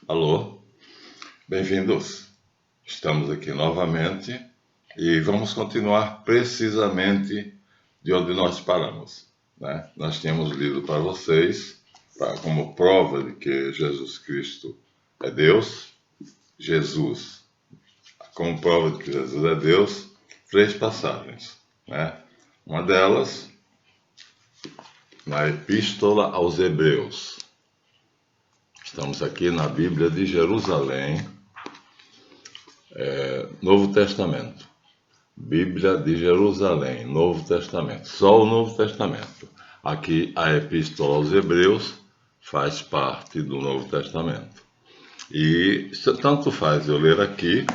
Alô, bem-vindos. Estamos aqui novamente e vamos continuar precisamente de onde nós paramos, né? Nós tínhamos lido para vocês, como prova de que Jesus Cristo é Deus, como prova de que Jesus é Deus, 3 passagens, né? Uma delas, na Epístola aos Hebreus. Estamos aqui na Bíblia de Jerusalém, Novo Testamento. Bíblia de Jerusalém, Novo Testamento. Só o Novo Testamento. Aqui a Epístola aos Hebreus faz parte do Novo Testamento. E tanto faz eu ler aqui,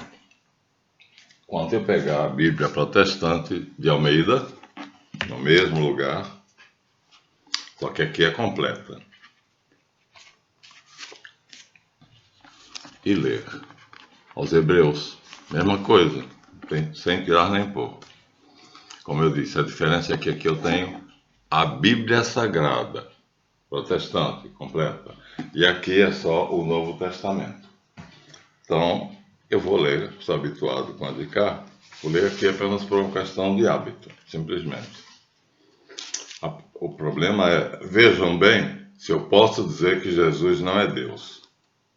quanto eu pegar a Bíblia Protestante de Almeida, no mesmo lugar, só que aqui é completa. E ler. Aos Hebreus, mesma coisa, sem tirar nem pôr. Como eu disse, a diferença é que aqui eu tenho a Bíblia Sagrada, protestante, completa. E aqui é só o Novo Testamento. Então, eu vou ler, estou habituado com a de cá, vou ler aqui apenas por uma questão de hábito, simplesmente. O problema é, vejam bem, se eu posso dizer que Jesus não é Deus,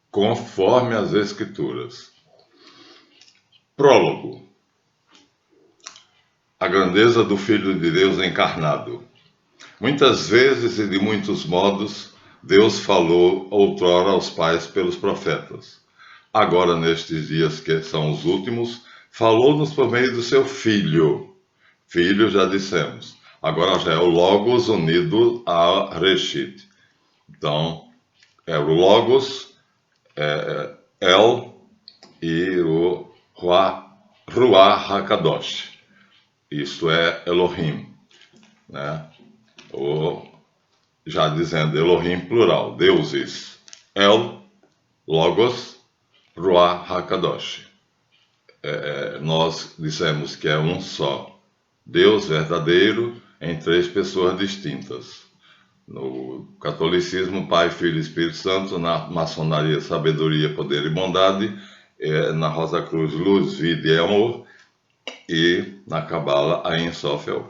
conforme as Escrituras. Prólogo. A grandeza do Filho de Deus encarnado. Muitas vezes e de muitos modos, Deus falou outrora aos pais pelos profetas. Agora, nestes dias que são os últimos, falou-nos por meio do seu Filho. Filho, já dissemos. Agora já é o Logos unido a Reshit. Então, é o Logos, El e o Ruach HaKadosh. Isto é Elohim, né? Ou, já dizendo Elohim plural, deuses. El, Logos, Ruach HaKadosh. Nós dissemos que é um só. Deus verdadeiro em 3 pessoas distintas. No catolicismo, Pai, Filho e Espírito Santo. Na maçonaria, sabedoria, poder e bondade. Na Rosa Cruz, luz, vida e amor. E na Cabala, Ein Sof El.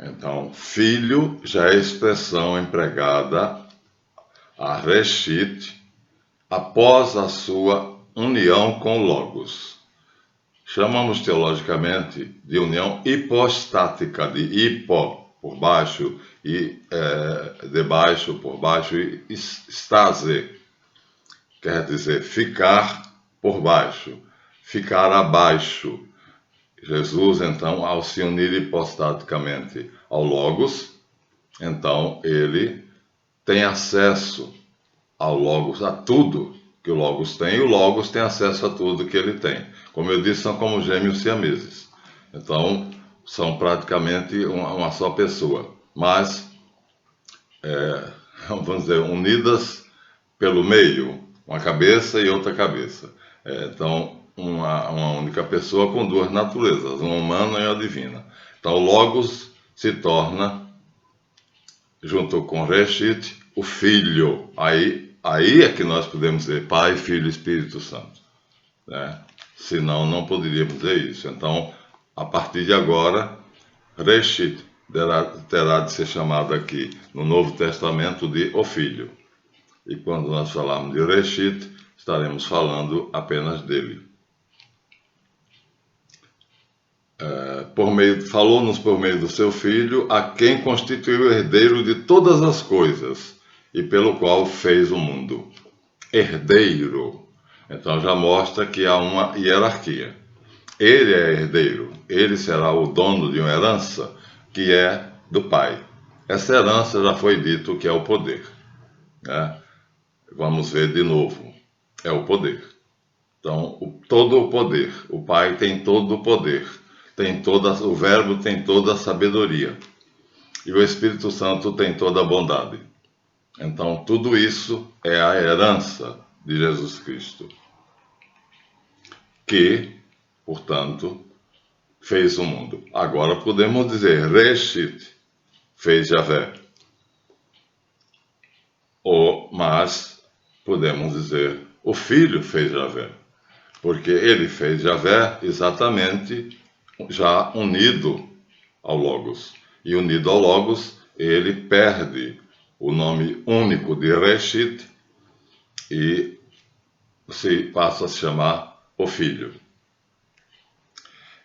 Então, filho já é expressão empregada a Reshit após a sua união com o Logos. Chamamos teologicamente de união hipostática, de hipo, por baixo, e debaixo, por baixo, e estase, quer dizer ficar por baixo, ficar abaixo. Jesus, então, ao se unir hipostaticamente ao Logos, então ele tem acesso ao Logos, a tudo que o Logos tem, e o Logos tem acesso a tudo que ele tem. Como eu disse, são como gêmeos siameses. Então, são praticamente uma só pessoa, mas, vamos dizer, unidas pelo meio, uma cabeça e outra cabeça. Então, uma única pessoa com 2 naturezas, uma humana e uma divina. Então, o Logos se torna, junto com Reshit, o Filho. Aí é que nós podemos dizer Pai, Filho e Espírito Santo, né? Senão, não poderíamos dizer isso. Então, a partir de agora, Reshit terá de ser chamado aqui no Novo Testamento de o Filho. E quando nós falarmos de Reshit, estaremos falando apenas dele. Falou-nos por meio do seu Filho, a quem constituiu herdeiro de todas as coisas e pelo qual fez o mundo. Herdeiro. Então já mostra que há uma hierarquia. Ele é herdeiro, ele será o dono de uma herança que é do Pai. Essa herança já foi dito que é o poder, né? Vamos ver de novo. É o poder. Então, todo o poder. O Pai tem todo o poder. O Verbo tem toda a sabedoria. E o Espírito Santo tem toda a bondade. Então, tudo isso é a herança de Jesus Cristo. Que, portanto, fez o mundo. Agora podemos dizer, Reshit, fez Javé. mas podemos dizer, o Filho fez Javé, porque ele fez Javé exatamente já unido ao Logos. E unido ao Logos, ele perde o nome único de Reshit e se passa a se chamar o Filho.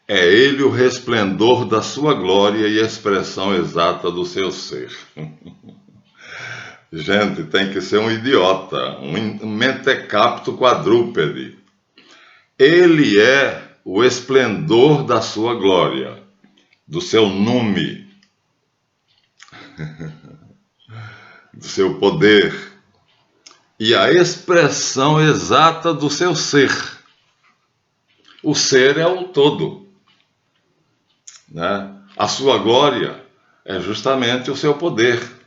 É ele o resplendor da sua glória e a expressão exata do seu ser. Gente, tem que ser um idiota, um mentecapto quadrúpede. Ele é o esplendor da sua glória, do seu nume, do seu poder e a expressão exata do seu ser. O ser é o todo, né? A sua glória é justamente o seu poder.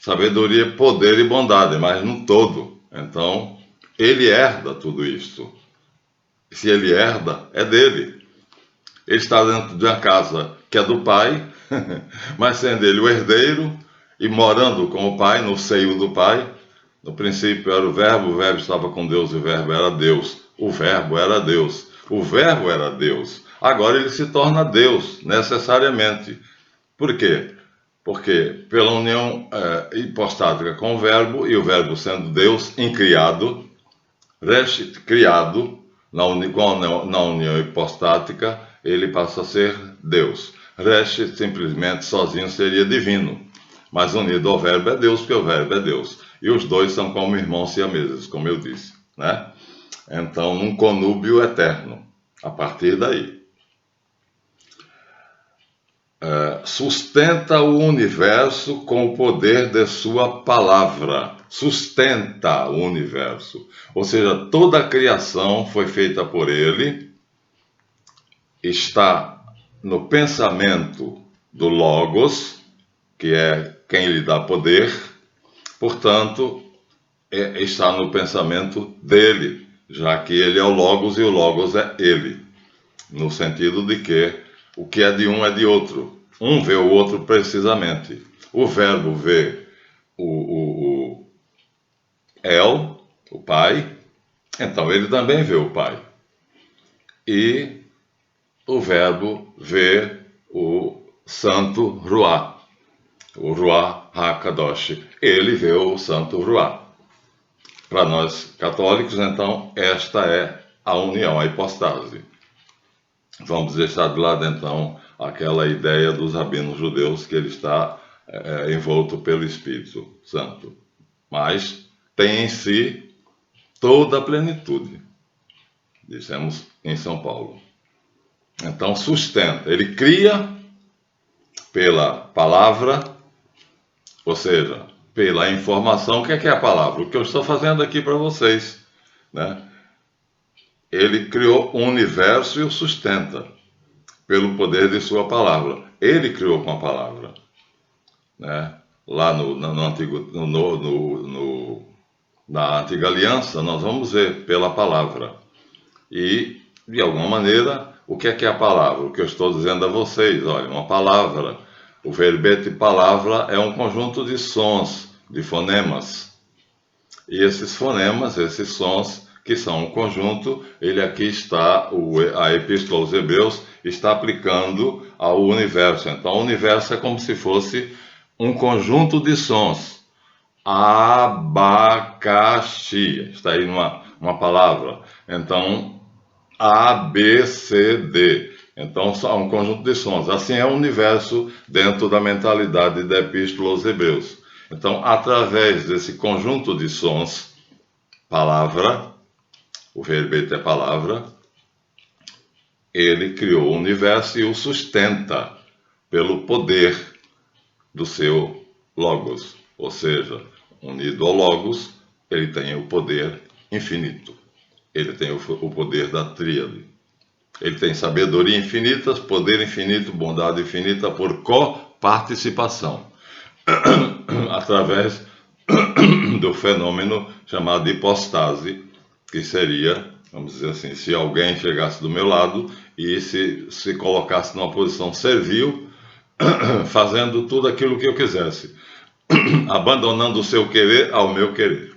Sabedoria, poder e bondade, mas no todo. Então, ele herda tudo isto. Se ele herda, é dele. Ele está dentro de uma casa que é do pai, mas sendo ele o herdeiro e morando com o pai, no seio do pai. No princípio era o verbo estava com Deus e o verbo era Deus. O verbo era Deus. O verbo era Deus. Agora ele se torna Deus, necessariamente. Por quê? Porque pela união hipostática com o verbo, e o verbo sendo Deus incriado, Reshit, criado, na união hipostática, ele passa a ser Deus. Reshit simplesmente sozinho seria divino, mas unido ao verbo é Deus, porque o verbo é Deus. E os dois são como irmãos siameses, como eu disse, né? Então, num conúbio eterno, a partir daí. Sustenta o universo com o poder de sua palavra. Sustenta o universo. Ou seja, toda a criação foi feita por ele, está no pensamento do Logos, que é quem lhe dá poder, portanto, está no pensamento dele, já que ele é o Logos e o Logos é ele, no sentido de que o que é de um é de outro. Um vê o outro precisamente. O verbo vê o El, o Pai, então ele também vê o Pai. E o verbo vê o Santo Ruá, o Ruá HaKadosh. Ele vê o Santo Ruá. Para nós católicos, então, esta é a união, a hipostase. Vamos deixar de lado, então, aquela ideia dos rabinos judeus que ele está envolto pelo Espírito Santo. Mas tem em si toda a plenitude, dissemos em São Paulo. Então, sustenta. Ele cria pela palavra, ou seja, pela informação. O que é a palavra? O que eu estou fazendo aqui para vocês, né? Ele criou o universo e o sustenta pelo poder de sua palavra. Ele criou com a palavra, né? Lá na antiga aliança, nós vamos ver pela palavra. E, de alguma maneira, o que é a palavra? O que eu estou dizendo a vocês, olha, uma palavra. O verbete palavra é um conjunto de sons, de fonemas. E esses fonemas, esses sons, que são um conjunto, ele aqui está, a Epístola aos Hebreus está aplicando ao universo. Então, o universo é como se fosse um conjunto de sons. Abacaxi, está aí uma palavra. Então, A, B, C, D. Então, são um conjunto de sons. Assim é o universo dentro da mentalidade da Epístola aos Hebreus. Então, através desse conjunto de sons, palavra, o verbete é palavra, ele criou o universo e o sustenta pelo poder do seu Logos. Ou seja, unido ao Logos, ele tem o poder infinito. Ele tem o poder da tríade. Ele tem sabedoria infinita, poder infinito, bondade infinita por coparticipação. Através do fenômeno chamado hipostase, que seria, vamos dizer assim, se alguém chegasse do meu lado e se colocasse numa posição servil, fazendo tudo aquilo que eu quisesse. abandonando o seu querer ao meu querer.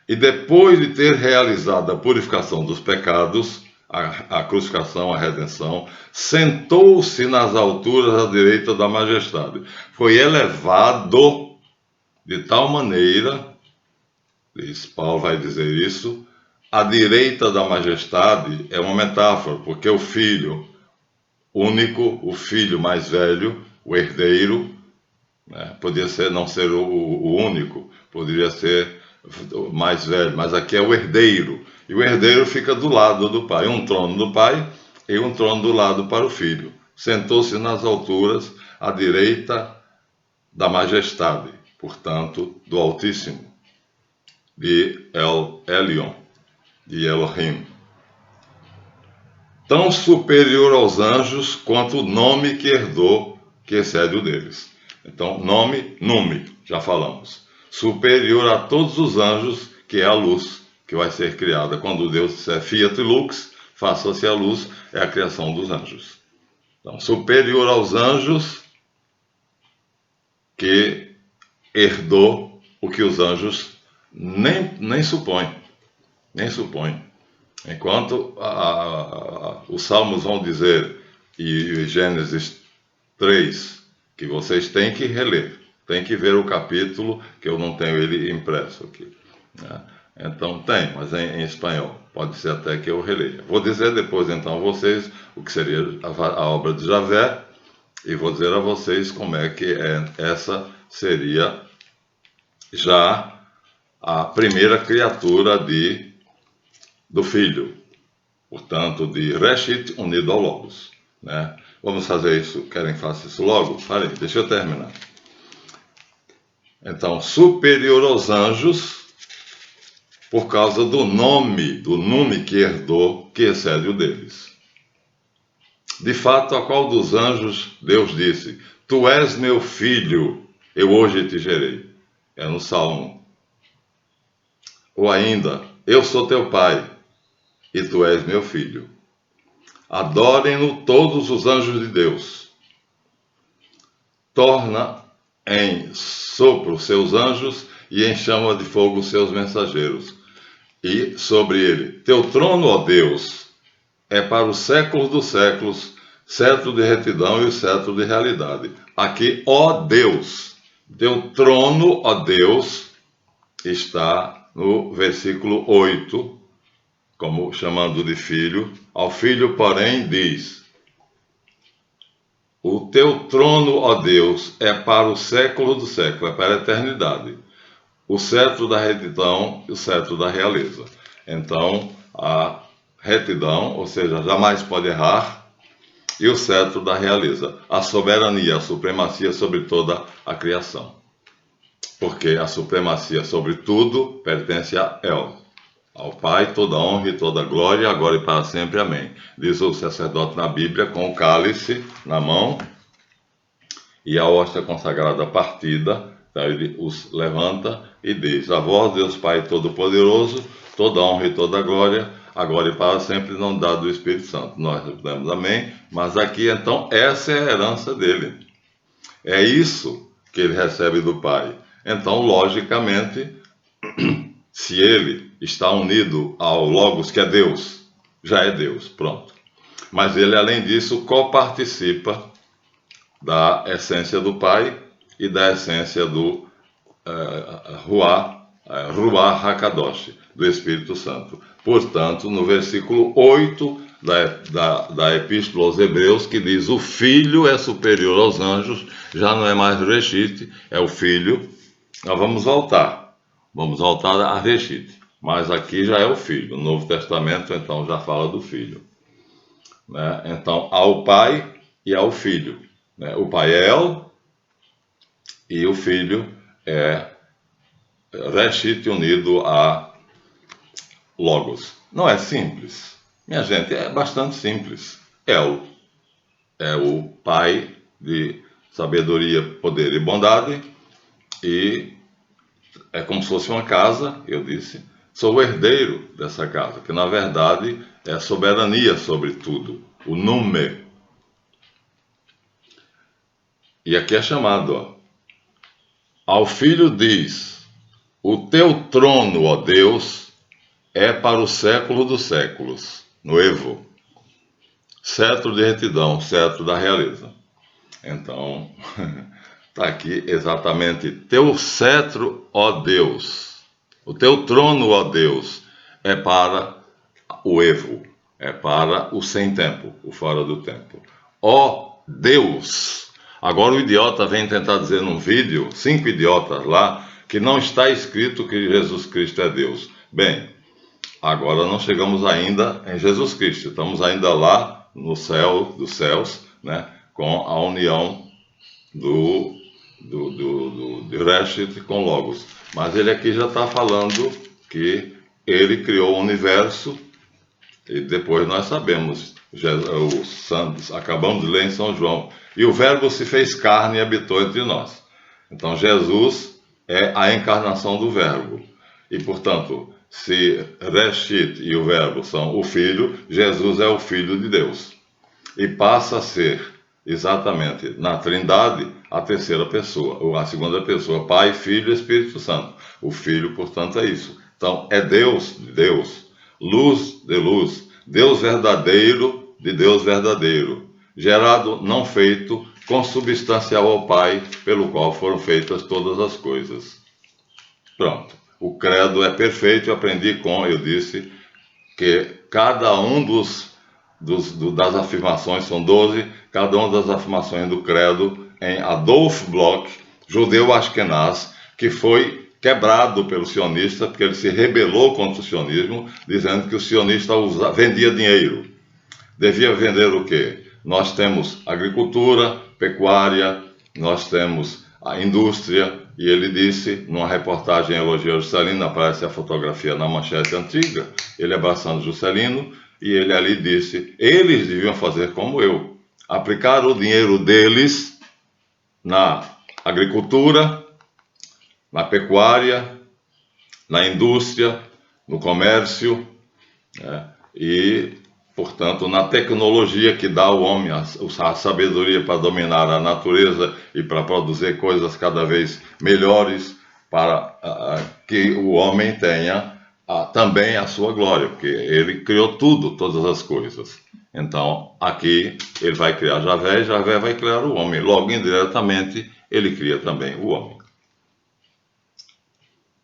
E depois de ter realizado a purificação dos pecados, a crucificação, a redenção, sentou-se nas alturas à direita da majestade. Foi elevado de tal maneira, Paulo vai dizer isso, à direita da majestade é uma metáfora, porque o filho único, o filho mais velho, o herdeiro, né, podia não ser o único, poderia ser o mais velho, mas aqui é o herdeiro. E o herdeiro fica do lado do pai, um trono do pai e um trono do lado para o filho. Sentou-se nas alturas à direita da majestade, portanto, do Altíssimo, de El Elyon, de Elohim. Tão superior aos anjos quanto o nome que herdou, que excede o deles. Então, nome, já falamos. Superior a todos os anjos, que é a luz que vai ser criada. Quando Deus disser Fiat Lux, faça-se a luz, é a criação dos anjos. Então, superior aos anjos, que herdou o que os anjos nem supõem. Nem supõem. Enquanto os Salmos vão dizer, e Gênesis 3, que vocês têm que reler, têm que ver o capítulo, que eu não tenho ele impresso aqui, né? Então tem, mas em espanhol, pode ser até que eu releia. Vou dizer depois então a vocês o que seria a obra de Javé, e vou dizer a vocês como é que essa seria já a primeira criatura do Filho, portanto, de Reshit unido ao Logos, né? Vamos fazer isso, querem que faça isso logo? Farei, deixa eu terminar. Então, superior aos anjos, por causa do nome que herdou, que excede o deles. De fato, a qual dos anjos Deus disse, tu és meu filho, eu hoje te gerei. É no Salmo. Ou ainda, eu sou teu pai, e tu és meu filho. Adorem-no todos os anjos de Deus. Torna em sopro seus anjos e em chama de fogo seus mensageiros. E sobre ele, teu trono, ó Deus, é para os séculos dos séculos, cetro de retidão e cetro de realidade. Aqui, ó Deus, teu trono, ó Deus, está no versículo 8, como chamando de filho. Ao filho, porém, diz, o teu trono, ó Deus, é para o século do século, é para a eternidade. O cetro da retidão e o cetro da realeza. Então, a retidão, ou seja, jamais pode errar, e o cetro da realeza, a soberania, a supremacia sobre toda a criação. Porque a supremacia sobre tudo pertence a El. Ao Pai, toda honra e toda glória, agora e para sempre. Amém. Diz o sacerdote na Bíblia, com o cálice na mão e a hóstia consagrada partida. Então ele os levanta e diz, a vós, Deus Pai Todo-Poderoso, toda honra e toda glória, agora e para sempre, não dá do Espírito Santo. Nós damos amém, mas aqui então, essa é a herança dele. É isso que ele recebe do Pai. Então, logicamente, se ele está unido ao Logos, que é Deus, já é Deus, pronto. Mas ele, além disso, coparticipa da essência do Pai e da essência do Ruach HaKadosh, do Espírito Santo. Portanto, no versículo 8 da Epístola aos Hebreus, que diz, o Filho é superior aos anjos, já não é mais Reshit, é o Filho. Nós vamos voltar a Reshit, mas aqui já é o Filho. O Novo Testamento, então, já fala do Filho, né? Então, ao Pai e ao Filho, né? O Pai é El e o Filho é Reshit unido a Logos. Não é simples? Minha gente, é bastante simples. El é o Pai de sabedoria, poder e bondade, e é como se fosse uma casa, eu disse, sou o herdeiro dessa casa, que na verdade é a soberania sobre tudo, o Nume. E aqui é chamado, Ao Filho diz: o teu trono, ó Deus, é para o século dos séculos. Novo. Cetro de retidão, cetro da realeza. Então, está aqui exatamente: teu cetro, ó Deus, o teu trono, ó Deus, é para o evo, é para o sem tempo, o fora do tempo. Ó Deus! Agora o idiota vem tentar dizer num vídeo, 5 idiotas lá, que não está escrito que Jesus Cristo é Deus. Bem, agora não chegamos ainda em Jesus Cristo, estamos ainda lá no céu dos céus, né, com a união do Reshit com Logos. Mas ele aqui já está falando que ele criou o universo, e depois nós sabemos, os santos, acabamos de ler em São João, e o Verbo se fez carne e habitou entre nós. Então Jesus é a encarnação do Verbo. E, portanto, se Reshit e o Verbo são o Filho, Jesus é o Filho de Deus. E passa a ser, exatamente, na Trindade, a terceira pessoa, ou a segunda pessoa, Pai, Filho e Espírito Santo. O Filho, portanto, é isso. Então, é Deus de Deus, luz de luz, Deus verdadeiro de Deus verdadeiro, gerado, não feito, consubstancial ao Pai, pelo qual foram feitas todas as coisas. Pronto. O credo é perfeito, eu aprendi eu disse, que cada um das afirmações, são 12, cada uma das afirmações do credo em Adolf Bloch, judeu Ashkenaz, que foi quebrado pelo sionista, porque ele se rebelou contra o sionismo, dizendo que o sionista vendia dinheiro. Devia vender o quê? Nós temos agricultura, pecuária, nós temos a indústria, e ele disse, numa reportagem em Elogio a Juscelino, aparece a fotografia na manchete antiga, ele abraçando Juscelino, e ele ali disse: eles deviam fazer como eu, aplicar o dinheiro deles na agricultura, na pecuária, na indústria, no comércio, e, portanto, na tecnologia que dá ao homem a sabedoria para dominar a natureza e para produzir coisas cada vez melhores, para que o homem tenha também a sua glória, porque ele criou tudo, todas as coisas. Então, aqui ele vai criar Javé, e Javé vai criar o homem. Logo, indiretamente, ele cria também o homem.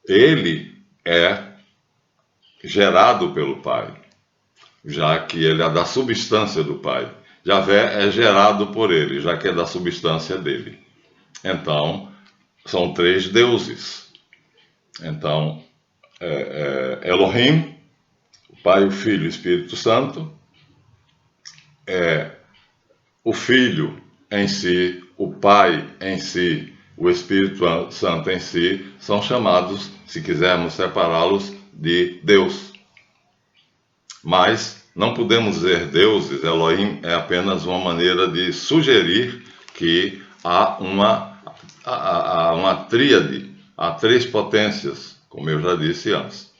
Ele é gerado pelo Pai, já que ele é da substância do Pai. Javé é gerado por ele, já que é da substância dele. Então, são 3 deuses. Então, Elohim, o Pai, o Filho e o Espírito Santo, o Filho em si, o Pai em si, o Espírito Santo em si, são chamados, se quisermos separá-los, de Deus. Mas não podemos dizer deuses. Elohim é apenas uma maneira de sugerir que há uma tríade, há 3 potências, como eu já disse antes.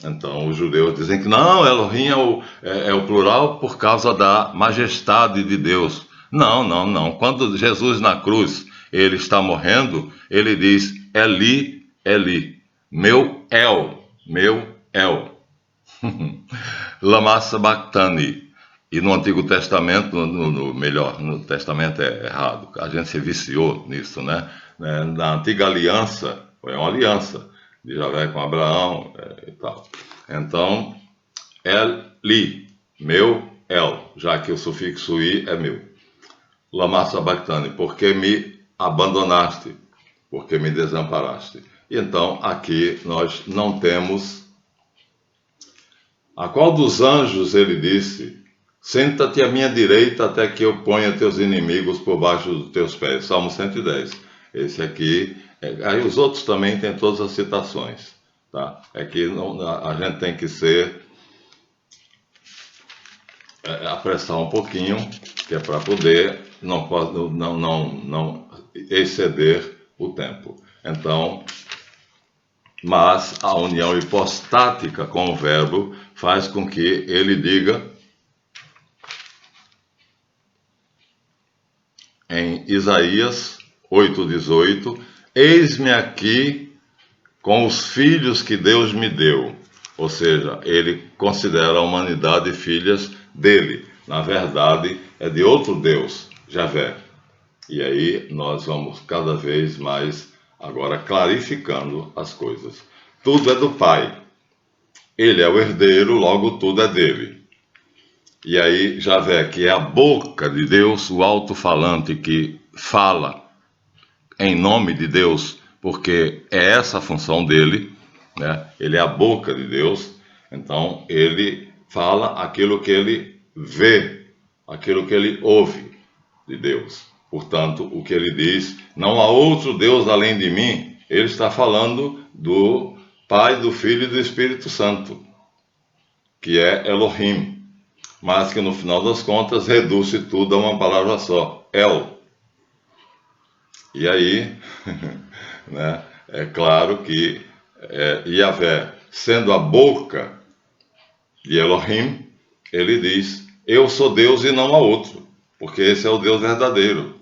Então os judeus dizem que não, Elohim é o plural por causa da majestade de Deus. Não. Quando Jesus na cruz, ele está morrendo, ele diz: Eli, Eli, meu El. Lama sabachthani. E no Antigo Testamento, no Testamento é errado, a gente se viciou nisso, né? Na Antiga Aliança, foi uma aliança de Javé com Abraão e tal. Então, Eli, meu El, já que o sufixo I é meu. Lama sabachthani, porque me abandonaste, porque me desamparaste. E então, aqui nós não temos. A qual dos anjos ele disse: senta-te à minha direita até que eu ponha teus inimigos por baixo dos teus pés. Salmo 110. Esse aqui, aí os outros também têm todas as citações, tá? É que a gente tem que apressar um pouquinho, que é para poder não exceder o tempo. Então, mas a união hipostática com o verbo faz com que ele diga em Isaías 8:18: eis-me aqui com os filhos que Deus me deu. Ou seja, ele considera a humanidade filhas dele. Na verdade, é de outro Deus, Javé. E aí nós vamos cada vez mais agora clarificando as coisas. Tudo é do Pai. Ele é o herdeiro, logo tudo é dele. E aí Javé, que é a boca de Deus, o alto-falante que fala em nome de Deus, porque é essa a função dele, né? Ele é a boca de Deus, então ele fala aquilo que ele vê, aquilo que ele ouve de Deus. Portanto, o que ele diz, não há outro Deus além de mim, ele está falando do Pai, do Filho e do Espírito Santo, que é Elohim, mas que no final das contas reduz tudo a uma palavra só, El. E aí, né, é claro que Yahvé, sendo a boca de Elohim, ele diz, eu sou Deus e não há outro, porque esse é o Deus verdadeiro.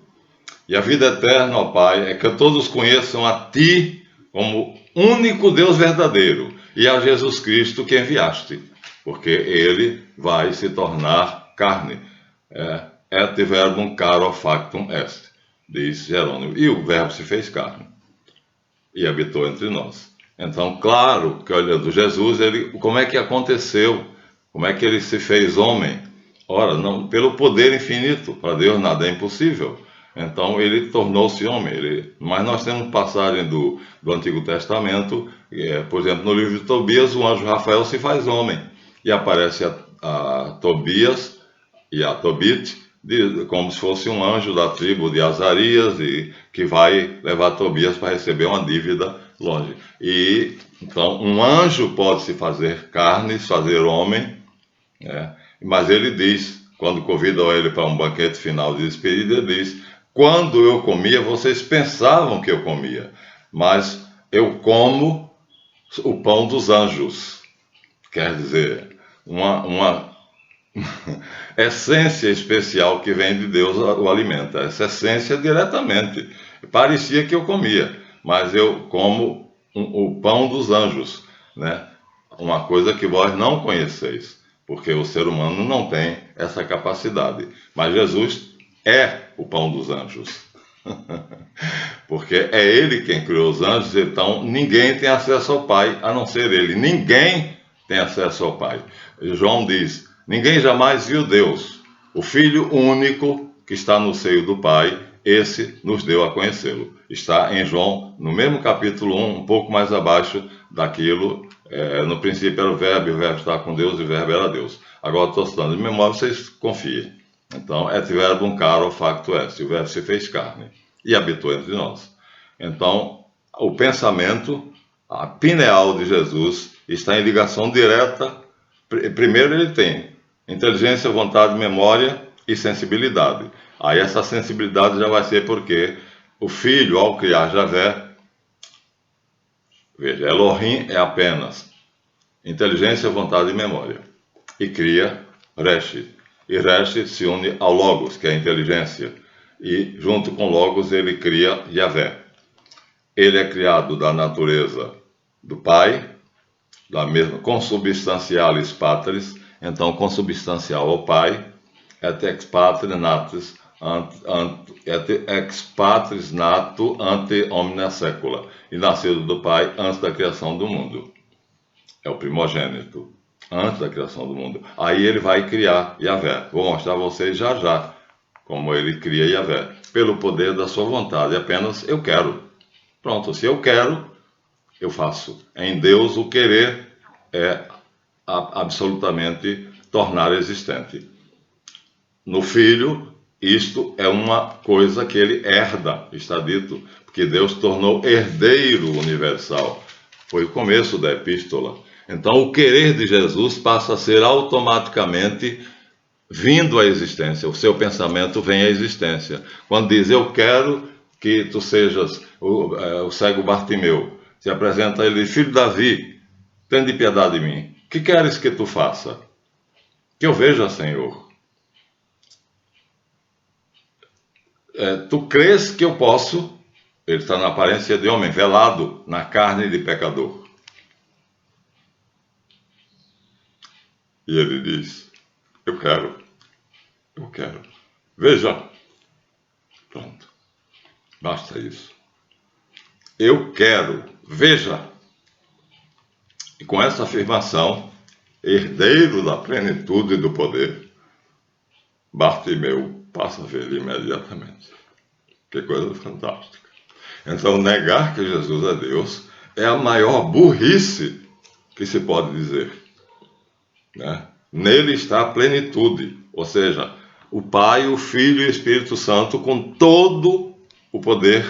E a vida eterna, ó Pai, é que todos conheçam a Ti como único Deus verdadeiro e a Jesus Cristo que enviaste, porque Ele vai se tornar carne. Et verbum caro factum est, diz Jerônimo. E o verbo se fez carne e habitou entre nós. Então, claro que olhando Jesus, como é que aconteceu? Como é que ele se fez homem? Ora, não, pelo poder infinito, para Deus nada é impossível. Então ele tornou-se homem. Mas nós temos passagem do Antigo Testamento, por exemplo, no livro de Tobias, o anjo Rafael se faz homem. E aparece a Tobias e a Tobit, como se fosse um anjo da tribo de Azarias, e que vai levar Tobias para receber uma dívida longe. E então um anjo pode se fazer carne, se fazer homem, mas ele diz, quando convidam ele para um banquete final de despedida, ele diz, quando eu comia, vocês pensavam que eu comia, mas eu como o pão dos anjos. Quer dizer, uma essência especial que vem de Deus o alimenta. Essa essência diretamente. Parecia que eu comia, mas eu como o pão dos anjos, né? Uma coisa que vós não conheceis, porque o ser humano não tem essa capacidade. Mas Jesus é o pão dos anjos. Porque é ele quem criou os anjos, então ninguém tem acesso ao Pai a não ser ele. Ninguém tem acesso ao Pai. João diz, ninguém jamais viu Deus. O Filho único que está no seio do Pai, esse nos deu a conhecê-lo. Está em João, no mesmo capítulo 1, um pouco mais abaixo daquilo. No princípio era o verbo estava com Deus e o verbo era Deus. Agora estou citando de memória, vocês confiem. Então, et verbum caro facto est, o verbo se fez carne e habitou entre nós. Então, o pensamento, a pineal de Jesus, está em ligação direta. Primeiro ele tem inteligência, vontade, memória e sensibilidade. Aí essa sensibilidade já vai ser porque o Filho, ao criar Javé, veja, Elohim é apenas inteligência, vontade e memória. E cria Resh. E Resh se une ao Logos, que é a inteligência. E junto com Logos ele cria Yahvé. Ele é criado da natureza do Pai, da mesma consubstancialis patris, então consubstancial ao Pai, et ex patris natus, et ex patris nato ante omnia secula, e nascido do Pai antes da criação do mundo. É o primogênito, antes da criação do mundo. Aí ele vai criar Yahvé. Vou mostrar a vocês já já como ele cria Yahvé, pelo poder da sua vontade. Apenas eu quero. Pronto, se eu quero, eu faço. Em Deus, o querer é absolutamente tornar existente. No Filho, isto é uma coisa que ele herda, está dito, porque Deus tornou herdeiro universal. Foi o começo da epístola. Então, o querer de Jesus passa a ser automaticamente vindo à existência. O seu pensamento vem à existência. Quando diz, eu quero que tu sejas o cego Bartimeu, se apresenta a ele, filho de Davi, tende piedade de mim. O que queres que tu faça? Que eu veja, Senhor. Tu crês que eu posso? Ele está na aparência de homem, velado na carne de pecador. E ele diz: eu quero. Veja. Pronto. Basta isso. Eu quero. Veja. E com essa afirmação, herdeiro da plenitude e do poder, Bartimeu passa a ver imediatamente. Que coisa fantástica. Então, negar que Jesus é Deus é a maior burrice que se pode dizer, né? Nele está a plenitude, ou seja, o Pai, o Filho e o Espírito Santo com todo o poder.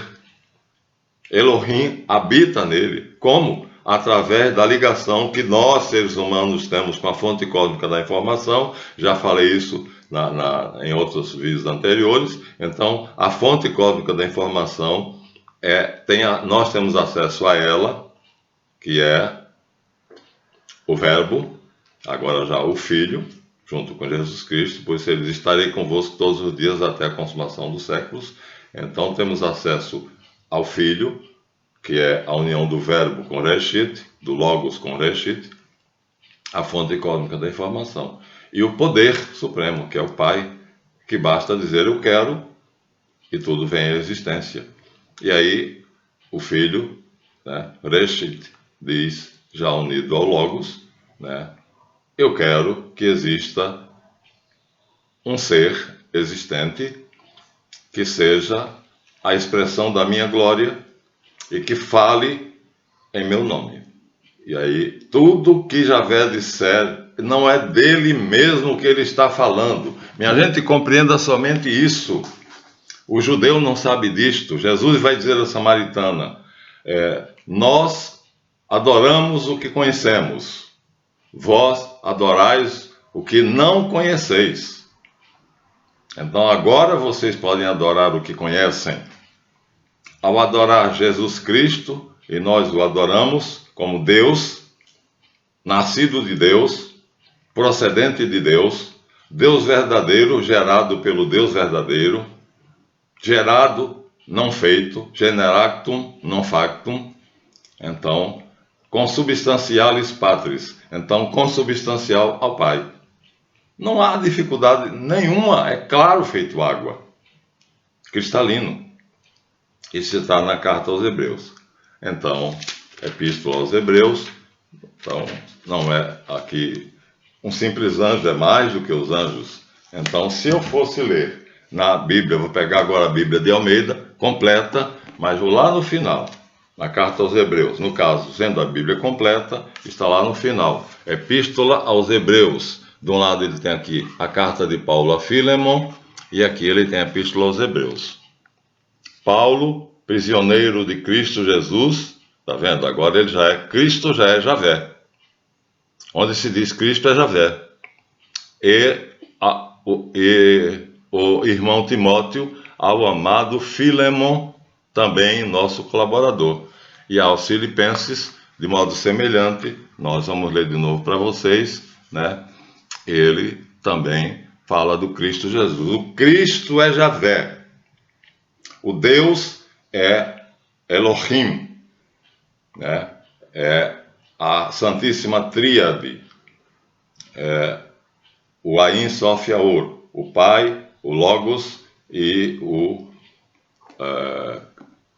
Elohim habita nele. Como? Através da ligação que nós, seres humanos, temos com a fonte cósmica da informação. Já falei isso em outros vídeos anteriores. Então, a fonte cósmica da informação, nós temos acesso a ela, que é o Verbo, agora já o Filho, junto com Jesus Cristo, por isso ele diz: estarei convosco todos os dias até a consumação dos séculos. Então temos acesso ao Filho, que é a união do Verbo com Reshit, do Logos com Reshit, a fonte cósmica da informação. E o poder supremo, que é o Pai, que basta dizer eu quero, e tudo vem à existência. E aí o Filho, né, Reshit, diz, já unido ao Logos, né, eu quero que exista um ser existente que seja a expressão da minha glória e que fale em meu nome. E aí, tudo que Javé disser não é dele mesmo que ele está falando. Minha gente, compreenda somente isso. O judeu não sabe disto. Jesus vai dizer à samaritana: nós adoramos o que conhecemos, vós adorais o que não conheceis. Então agora vocês podem adorar o que conhecem. Ao adorar Jesus Cristo, e nós o adoramos como Deus, nascido de Deus, procedente de Deus, Deus verdadeiro, gerado pelo Deus verdadeiro, gerado, não feito, generactum, non factum, então, consubstancialis patris, então, consubstancial ao Pai. Não há dificuldade nenhuma, é claro, feito água, cristalino. Isso está na carta aos Hebreus. Então, epístola aos Hebreus, então, não é aqui um simples anjo, é mais do que os anjos. Então, se eu fosse ler na Bíblia, vou pegar agora a Bíblia de Almeida, completa, mas vou lá no final, na carta aos Hebreus. No caso, sendo a Bíblia completa, está lá no final. Epístola aos Hebreus. De um lado ele tem aqui a carta de Paulo a Filemon, e aqui ele tem a epístola aos Hebreus. Paulo, prisioneiro de Cristo Jesus, está vendo? Agora ele já é Cristo, já é Javé. Onde se diz Cristo é Javé. E o irmão Timóteo ao amado Filemon, também nosso colaborador. E aos Filipenses, de modo semelhante, nós vamos ler de novo para vocês, né? Ele também fala do Cristo Jesus. O Cristo é Javé. O Deus é Elohim, né? É a Santíssima Tríade, o Ain Sof Yaor, o Pai, o Logos e o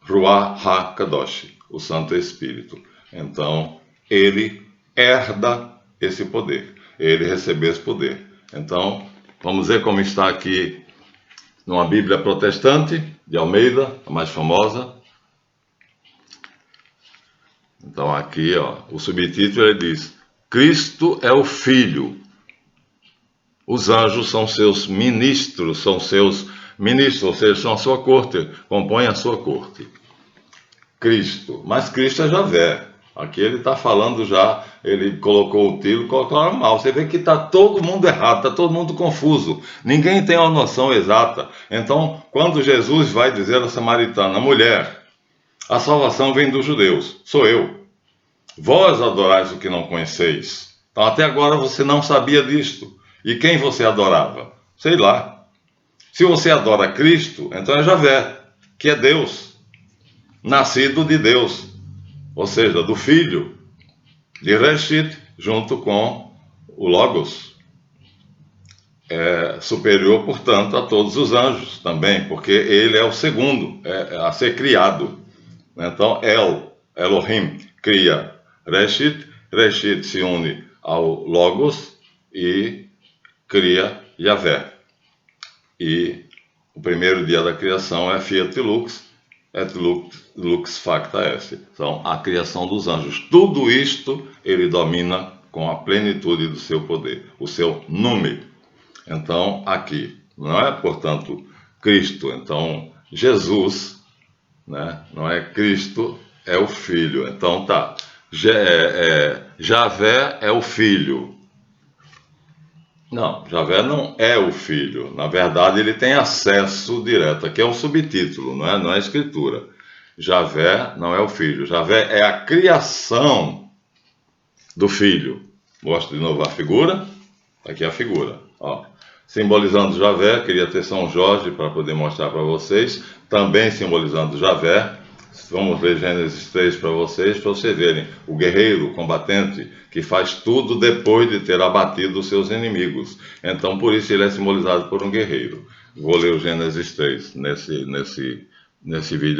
Ruach HaKadosh, o Santo Espírito. Então, ele herda esse poder, ele recebeu esse poder. Então, vamos ver como está aqui numa Bíblia protestante, de Almeida, a mais famosa. Então aqui, ó, o subtítulo ele diz: Cristo é o Filho. Os anjos são seus ministros, ou seja, são a sua corte, compõem a sua corte. Cristo, mas Cristo é Javé. Aqui ele está falando já, ele colocou o tiro, colocou mal. Você vê que está todo mundo errado, está todo mundo confuso. Ninguém tem uma noção exata. Então, quando Jesus vai dizer à samaritana: mulher, a salvação vem dos judeus, sou eu. Vós adorais o que não conheceis. Então, até agora você não sabia disto. E quem você adorava? Sei lá. Se você adora Cristo, então é Javé, que é Deus. nascido de Deus, ou seja, do Filho, de Reshit, junto com o Logos. É superior, portanto, a todos os anjos também, porque ele é o segundo a ser criado. Então, Elohim, cria Reshit, Reshit se une ao Logos e cria Yahvé. E o primeiro dia da criação é Fiat Lux, et lux facta est. Então, a criação dos anjos. Tudo isto ele domina com a plenitude do seu poder, o seu nome. Então, aqui, não é, portanto, Cristo. Então, Jesus, né, não é Cristo, é o Filho. Então, tá. Javé é o Filho. Não, Javé não é o Filho. Na verdade, ele tem acesso direto. Aqui é um subtítulo, não é escritura. Javé não é o Filho. Javé é a criação do Filho. Mostra de novo a figura. Aqui é a figura. Ó. Simbolizando Javé, queria ter São Jorge para poder mostrar para vocês. Também simbolizando Javé. Vamos ler Gênesis 3 para vocês verem o guerreiro, o combatente, que faz tudo depois de ter abatido os seus inimigos. Então, por isso, ele é simbolizado por um guerreiro. Vou ler o Gênesis 3 nesse vídeo.